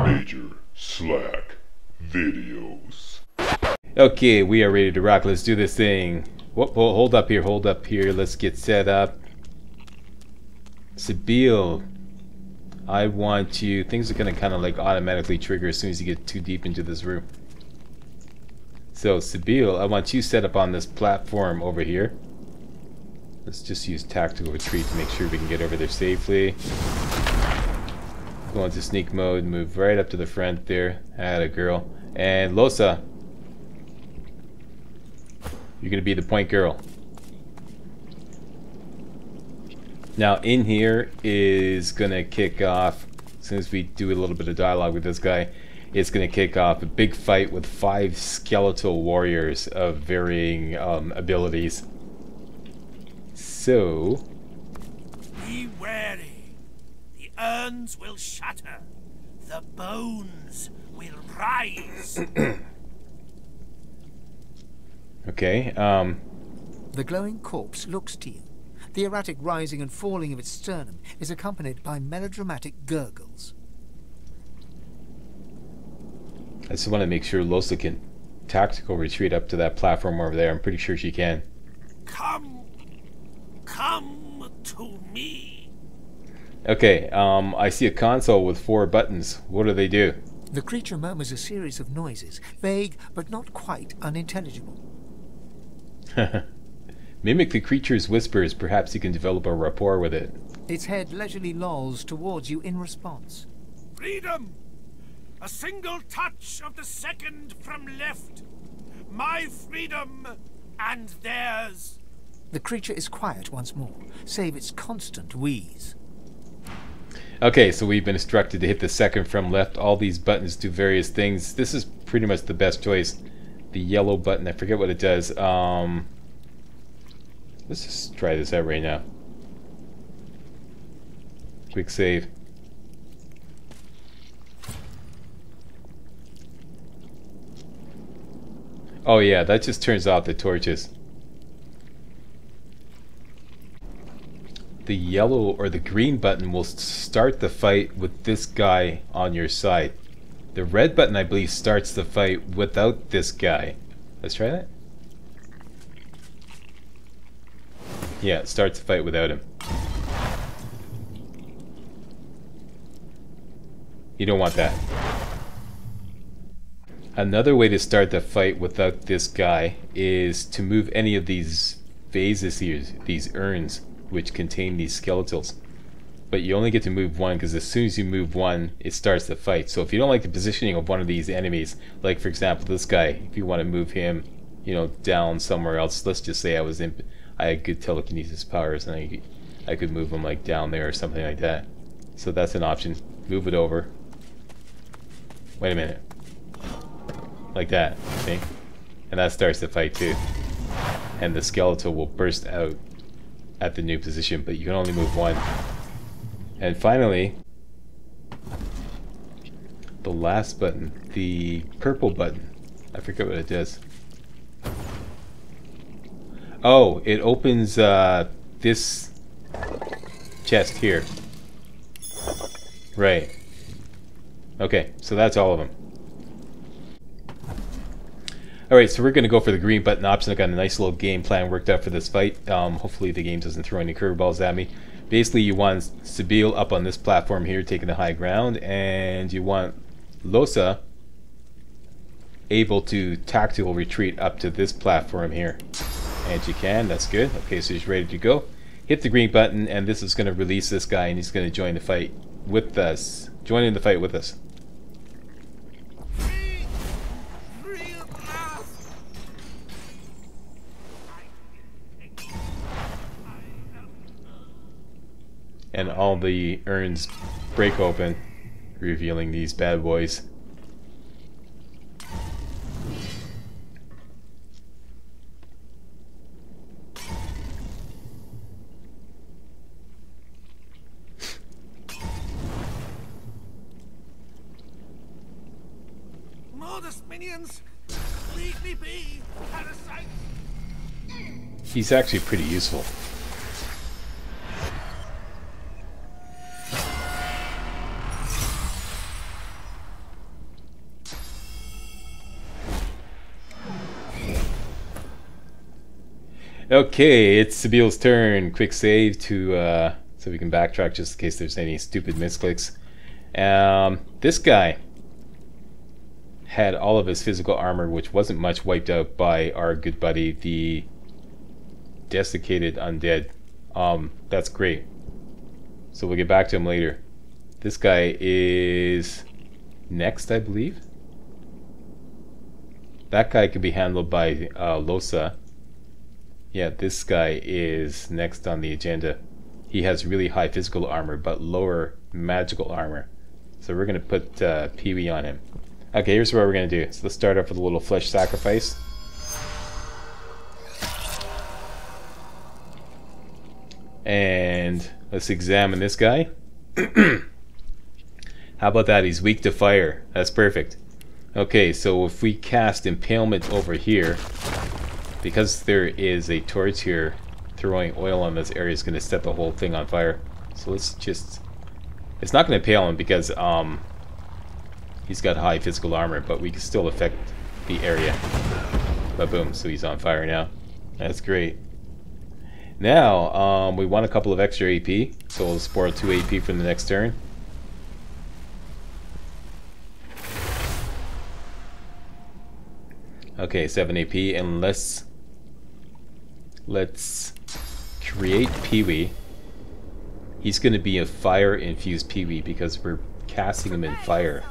MajorSlackVideos. Okay, we are ready to rock. Let's do this thing. Whoa, hold up here, hold up here. Let's get set up. Sabille, I want you. Things are gonna kind of like automatically trigger as soon as you get too deep into this room. So Sabille, I want you set up on this platform over here. Let's just use tactical retreat to make sure we can get over there safely. Go into sneak mode, move right up to the front there. Atta girl. And Losa, you're gonna be the point girl. Now in here is gonna kick off, as soon as we do a little bit of dialogue with this guy, it's gonna kick off a big fight with 5 skeletal warriors of varying abilities. So be wary. The urns will shatter. The bones will rise. okay, The glowing corpse looks to you. The erratic rising and falling of its sternum is accompanied by melodramatic gurgles. I just want to make sure Losa can tactical retreat up to that platform over there. I'm pretty sure she can. Come to me. Okay, I see a console with 4 buttons. What do they do? The creature murmurs a series of noises, vague but not quite unintelligible. Mimic the creature's whispers. Perhaps you can develop a rapport with it. Its head leisurely lolls towards you in response. Freedom! A single touch of the second from left. My freedom and theirs. The creature is quiet once more, save its constant wheeze. Okay, so we've been instructed to hit the second from left. All these buttons do various things. This is pretty much the best choice. The yellow button, I forget what it does. Let's just try this out right now. Quick save. Oh yeah, that just turns off the torches. The yellow or the green button will start the fight with this guy on your side. The red button, I believe, starts the fight without this guy. Let's try that. Yeah, it starts the fight without him. You don't want that. Another way to start the fight without this guy is to move any of these vases here, these urns, which contain these skeletals. But you only get to move one, because as soon as you move one, it starts the fight. So if you don't like the positioning of one of these enemies, like for example this guy, if you want to move him, you know, down somewhere else, let's just say I had good telekinesis powers and I could move him like down there or something like that. So that's an option. Move it over. Wait a minute. Like that, see? And that starts the fight too. And the skeletal will burst out at the new position, but you can only move one. And finally, the last button, the purple button. I forget what it does. Oh, it opens this chest here. Right. Okay, so that's all of them. Alright, so we're going to go for the green button option. I've got a nice little game plan worked out for this fight. Hopefully the game doesn't throw any curveballs at me. Basically, you want Sabille up on this platform here, taking the high ground, and you want Losa able to tactical retreat up to this platform here. And she can, that's good. Okay, so she's ready to go. Hit the green button, and this is going to release this guy, and he's going to join the fight with us. Join in the fight with us. And all the urns break open, revealing these bad boys. Modest minions, leave me be, parasites. He's actually pretty useful. Okay, it's Sabil's turn. Quick save to so we can backtrack just in case there's any stupid misclicks. This guy had all of his physical armor, which wasn't much, wiped out by our good buddy, the desiccated undead. That's great. So we'll get back to him later. This guy is next, I believe. That guy could be handled by Losa. Yeah, this guy is next on the agenda. He has really high physical armor, but lower magical armor. So we're going to put Pee-wee on him. Okay, here's what we're going to do. So let's start off with a little flesh sacrifice. And let's examine this guy. How about that? He's weak to fire. That's perfect. Okay, so if we cast Impalement over here, because there is a torch here, throwing oil on this area is going to set the whole thing on fire. So let's just... It's not going to impale him because he's got high physical armor, but we can still affect the area. But boom, so he's on fire now. That's great. Now, we want a couple of extra AP, so we'll spoil 2 AP for the next turn. Okay, 7 AP, and let's create Pee-wee. He's going to be a fire-infused Pee-wee because we're casting him in fire.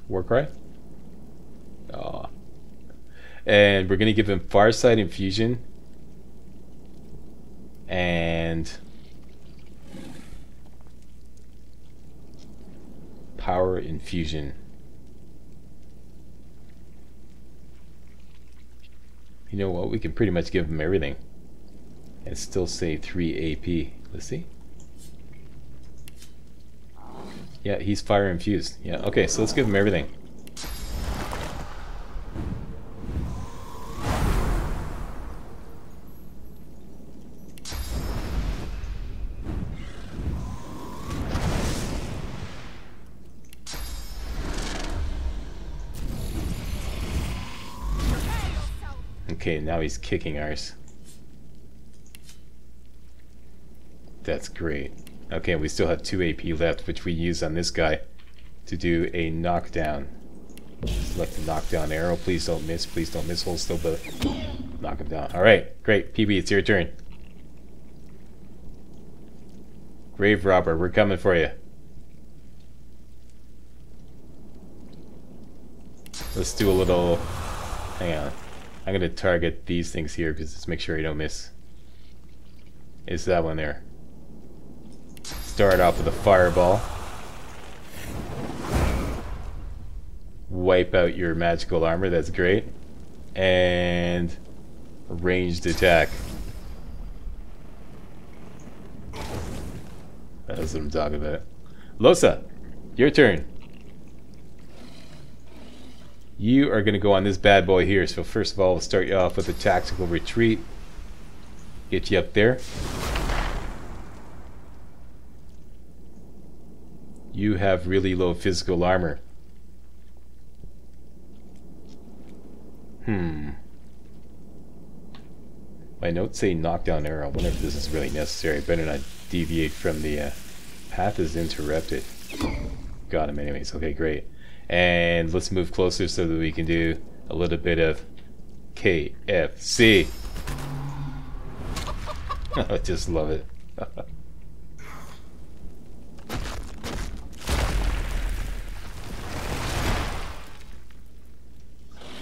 Warcry? Oh. And we're going to give him Fireside Infusion and Power Infusion. You know what? We can pretty much give him everything and still save 3 AP. Let's see. Yeah, he's fire infused. Yeah, okay, so let's give him everything. Okay, now he's kicking ours. That's great. Okay, we still have 2 AP left, which we use on this guy to do a knockdown. Select the knockdown arrow. Please don't miss. Please don't miss. Hold still, but knock him down. Alright, great. PB, it's your turn. Grave Robber, we're coming for you. Let's do a little... Hang on. I'm going to target these things here because let's make sure I don't miss. It's that one there. Start off with a fireball. Wipe out your magical armor, that's great. And ranged attack. That's what I'm talking about. Losa, your turn. You are going to go on this bad boy here. So first of all, we'll start you off with a tactical retreat. Get you up there. You have really low physical armor. My notes say knockdown arrow. I wonder if this is really necessary. Better not deviate from the path is interrupted. Got him anyways. Okay, great. And let's move closer so that we can do a little bit of KFC. I just love it.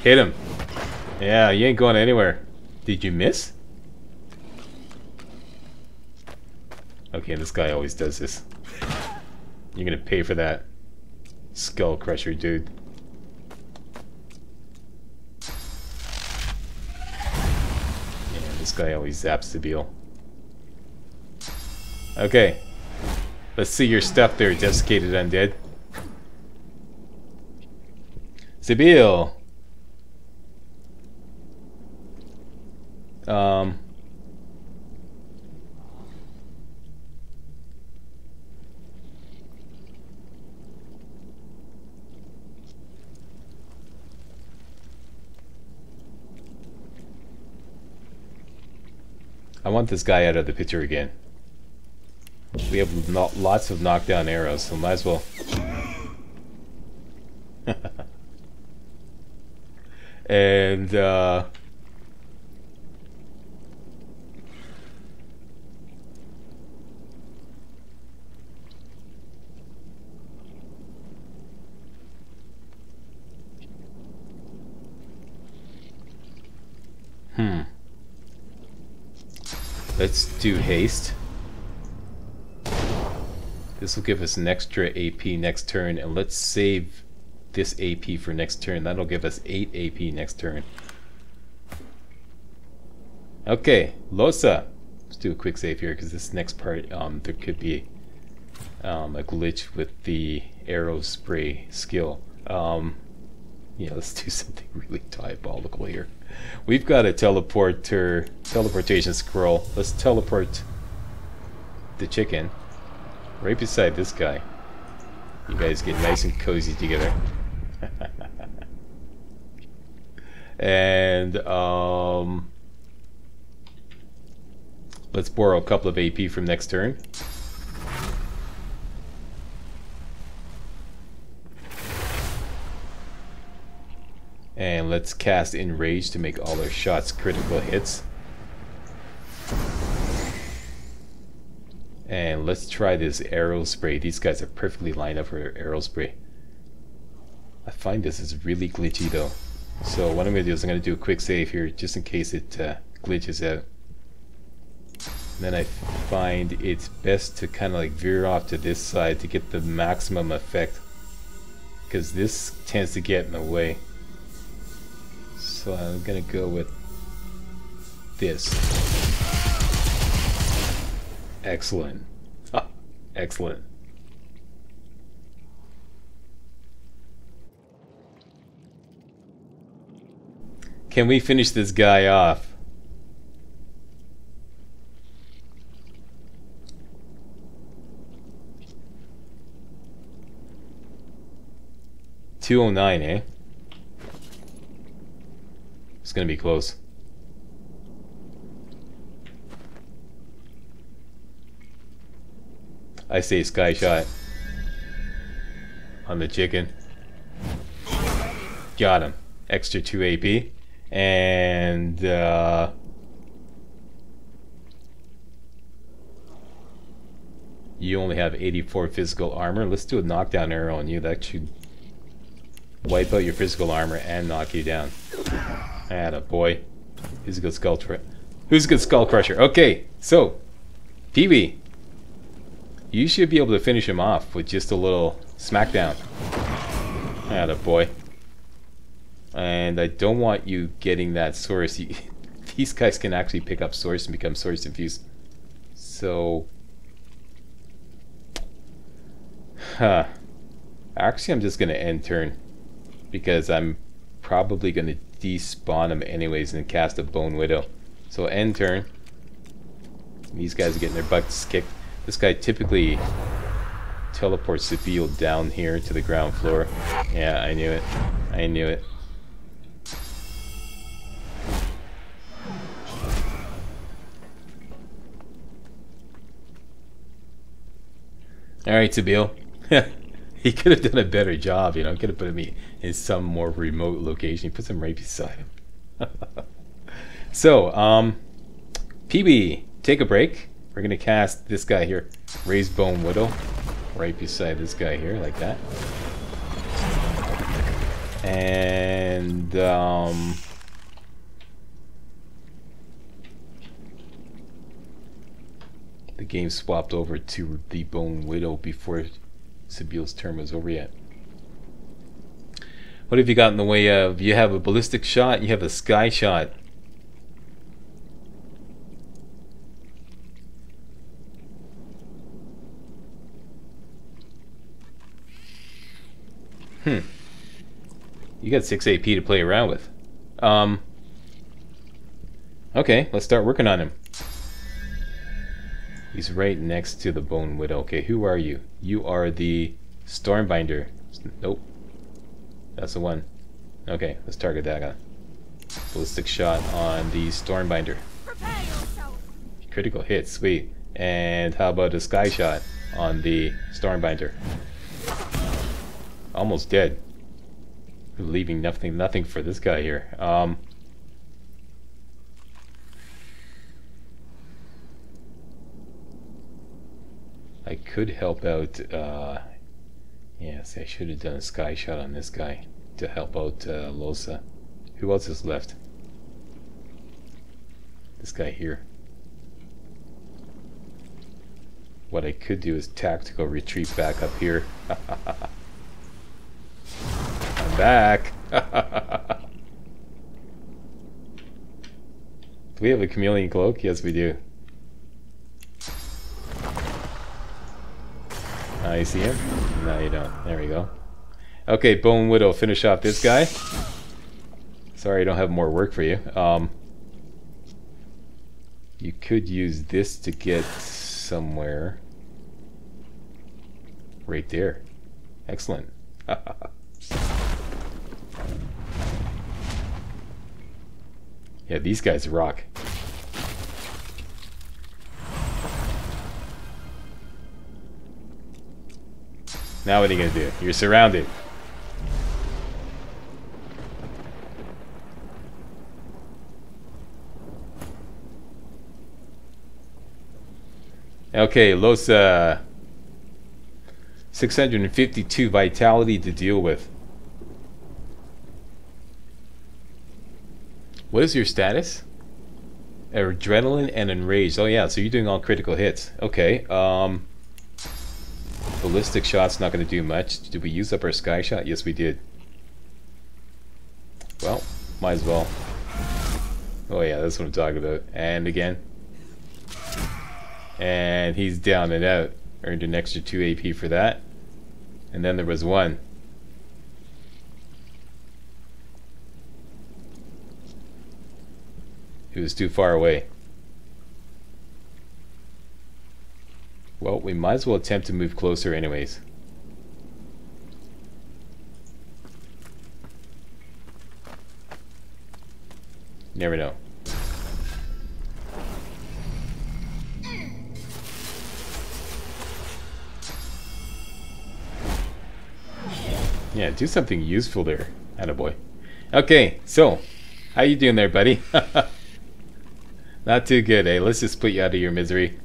Hit him. Yeah, you ain't going anywhere. Did you miss? Okay, this guy always does this. You're gonna pay for that. Skull crusher, dude. Yeah, this guy always zaps the Beal. Okay. Let's see your stuff there, desiccated undead. Sibyl. I want this guy out of the picture again. We have lots of knockdown arrows, so might as well. And let's do haste. This will give us an extra AP next turn, and let's save this AP for next turn. That'll give us 8 AP next turn. Okay, Losa. Let's do a quick save here because this next part, there could be a glitch with the arrow spray skill. Yeah, let's do something really diabolical here. We've got a teleportation scroll. Let's teleport the chicken right beside this guy. You guys get nice and cozy together. And let's borrow a couple of AP from next turn. And let's cast Enrage to make all our shots critical hits. And let's try this arrow spray. These guys are perfectly lined up for arrow spray. I find this is really glitchy though. So what I'm going to do is I'm going to do a quick save here just in case it glitches out. And then I find it's best to kind of like veer off to this side to get the maximum effect, because this tends to get in the way. So I'm going to go with this. Excellent. Ah, excellent. Can we finish this guy off? $209, eh? It's gonna be close. I say sky shot on the chicken. Got him. Extra 2 AP. And you only have 84 physical armor. Let's do a knockdown arrow on you. That should wipe out your physical armor and knock you down. Atta boy. Who's a good skull crusher? Okay, so PB, you should be able to finish him off with just a little smackdown. Atta boy. And I don't want you getting that source. These guys can actually pick up source and become source infused. So, actually, I'm just gonna end turn because I'm probably gonna despawn him anyways and cast a Bone Widow. So end turn. These guys are getting their butts kicked. This guy typically teleports the field down here to the ground floor. Yeah, I knew it. I knew it. Alright, Sabil. He could have done a better job, you know. Could have put me in some more remote location. He puts him right beside him. So, PB, take a break. We're gonna cast this guy here, Raised Bone Widow, right beside this guy here, like that. And the game swapped over to the Bone Widow before Sabil's turn was over yet. What have you got in the way of? You have a ballistic shot, you have a sky shot. You got 6 AP to play around with. Okay, let's start working on him. He's right next to the Bone Widow. Okay, who are you? You are the Stormbinder. Nope. That's the one. Okay, let's target that guy. Ballistic shot on the Stormbinder. Prepare yourself. Critical hit, sweet. And how about a sky shot on the Stormbinder? Almost dead. Leaving nothing for this guy here. I could help out. Yes, I should have done a sky shot on this guy to help out Losa. Who else is left? This guy here. What I could do is tactical retreat back up here. I'm back. Do we have a chameleon cloak? Yes, we do. You see him? No, you don't. There we go. Okay, Bone Widow, finish off this guy. Sorry, I don't have more work for you. You could use this to get somewhere. Right there. Excellent. Yeah, these guys rock. Now what are you gonna do? You're surrounded. Okay, Los 652 vitality to deal with. What is your status? Adrenaline and enraged. Oh yeah, so you're doing all critical hits. Okay. Ballistic shot's not going to do much. Did we use up our sky shot? Yes, we did. Well, might as well. Oh yeah, that's what I'm talking about. And again. And he's down and out. Earned an extra 2 AP for that. And then there was one. He was too far away. Well, we might as well attempt to move closer anyways. Never know. Yeah, do something useful there. Attaboy. Okay, so how you doing there, buddy? Not too good, eh? Let's just put you out of your misery.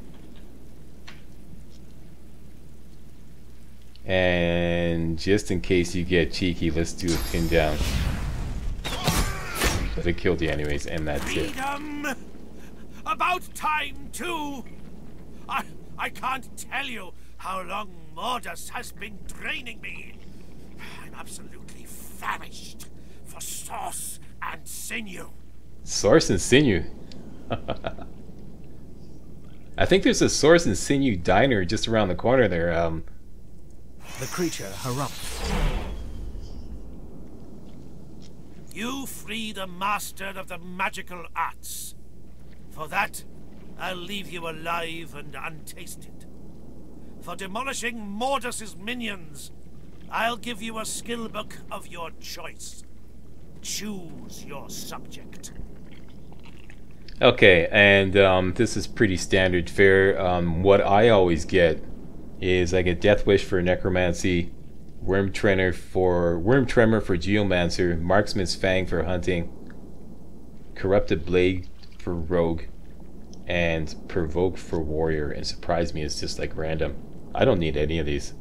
And just in case you get cheeky, let's do a pin down. But it killed you anyways, and that's it. Freedom! About time too! I can't tell you how long Mordas has been draining me. I'm absolutely famished for sauce and sinew. Source and sinew? I think there's a source and sinew diner just around the corner there. The creature harumphs. You freed a master of the magical arts. For that, I'll leave you alive and untasted. For demolishing Mordas's minions, I'll give you a skill book of your choice. Choose your subject. Okay, and this is pretty standard fare. What I always get is I get Death Wish for Necromancy, Worm Tremor for Geomancer, Marksman's Fang for Hunting, Corrupted Blade for Rogue, and Provoke for Warrior. And Surprise Me is just like random. I don't need any of these.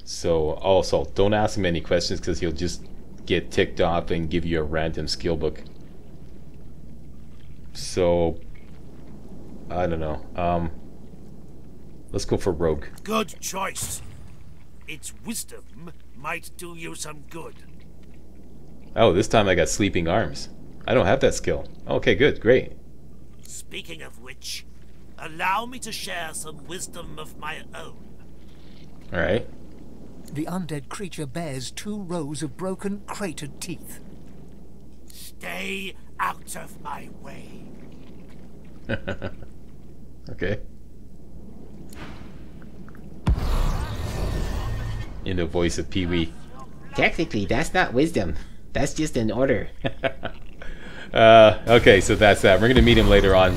So also, don't ask him any questions because he'll just get ticked off and give you a random skill book. So, I don't know. Let's go for Rogue. Good choice. Its wisdom might do you some good. Oh, this time I got Sleeping Arms. I don't have that skill. Okay, good, great. Speaking of which, allow me to share some wisdom of my own. Alright. The undead creature bears 2 rows of broken, cratered teeth. Stay out of my way. Okay. In the voice of Pee-wee. Technically, that's not wisdom. That's just an order. Okay, so that's that. We're gonna meet him later on.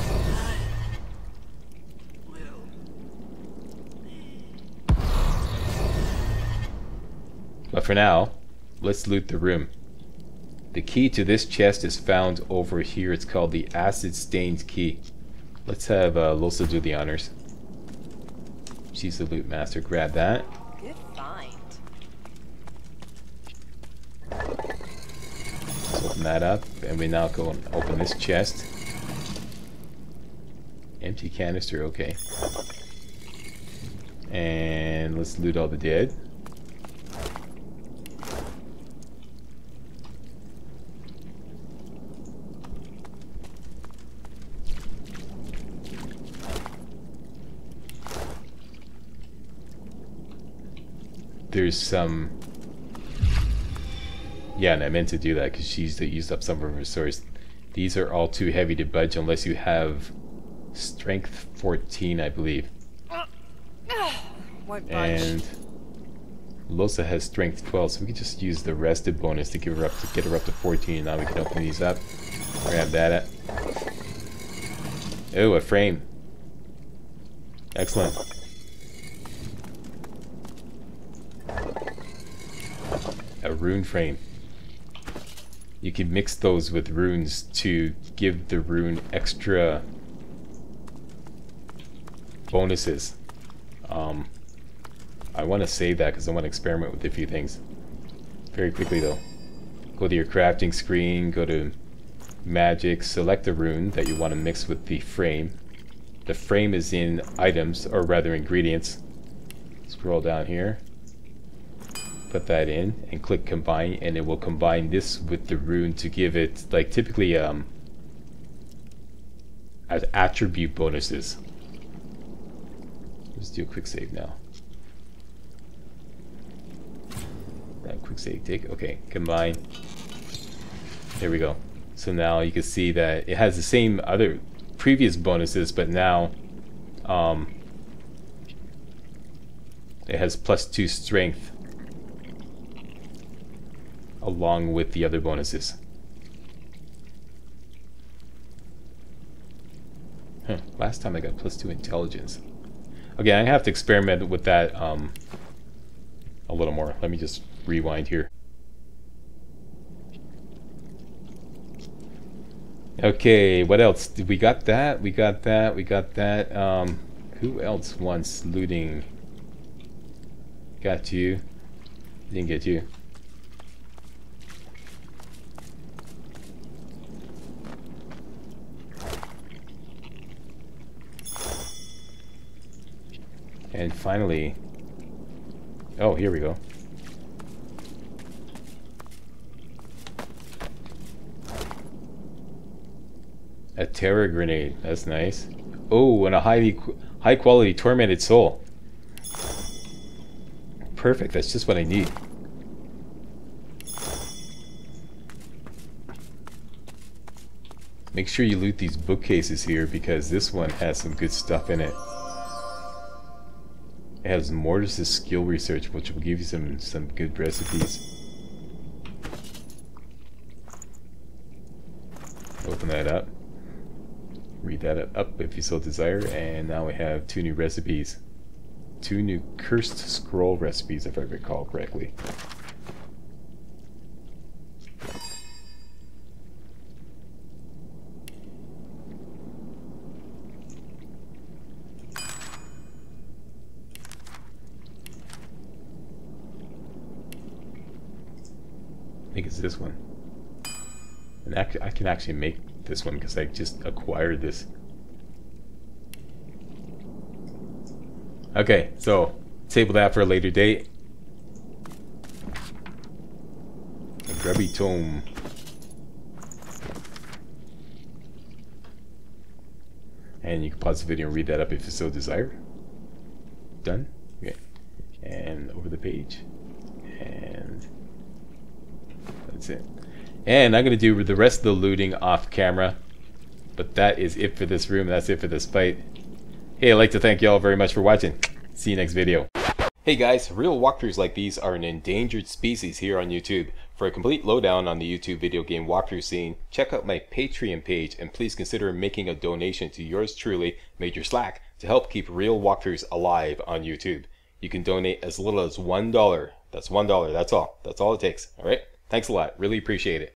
But for now, let's loot the room. The key to this chest is found over here. It's called the Acid Stained Key. Let's have Losa do the honors. She's the loot master. Grab that. Good find. Let's open that up, and we now go and open this chest. Empty canister, okay. And let's loot all the dead. There's some... Yeah, and I meant to do that because she used up some of her resources. These are all too heavy to budge unless you have strength 14, I believe. Won't budge. And Losa has strength 12, so we can just use the rested bonus to get her up to 14. Now we can open these up. Grab that. Oh, a frame. Excellent. A rune frame. You can mix those with runes to give the rune extra bonuses. I want to save that because I want to experiment with a few things. Very quickly though. Go to your crafting screen, go to magic, select a rune that you want to mix with the frame. The frame is in items, or rather ingredients. Scroll down here. Put that in and click combine, and it will combine this with the rune to give it, like, typically as attribute bonuses. Let's do a quick save now. That quick save take. Okay, combine. There we go. So now you can see that it has the same other previous bonuses, but now it has +2 strength along with the other bonuses. Last time I got +2 intelligence. Okay, I have to experiment with that a little more. Let me just rewind here. Okay, what else? We got that, we got that, we got that. Who else wants looting? Got you. Didn't get you. And finally, oh, here we go. A terror grenade, that's nice. Oh, and a high quality tormented soul. Perfect, that's just what I need. Make sure you loot these bookcases here because this one has some good stuff in it. It has Mortis' skill research, which will give you some good recipes. Open that up. Read that up if you so desire, and now we have 2 new recipes. 2 new cursed scroll recipes, if I recall correctly. I think it's this one. And I can actually make this one because I just acquired this. Okay, so table that for a later date. A grubby tome. And you can pause the video and read that up if you so desire. Done? Okay. And over the page. And that's it. And I'm going to do the rest of the looting off camera. But that is it for this room. That's it for this fight. Hey, I'd like to thank you all very much for watching. See you next video. Hey guys, real walkthroughs like these are an endangered species here on YouTube. For a complete lowdown on the YouTube video game walkthrough scene, check out my Patreon page and please consider making a donation to yours truly, Major Slack, to help keep real walkthroughs alive on YouTube. You can donate as little as $1 That's $1. That's all. That's all it takes. All right. Thanks a lot. Really appreciate it.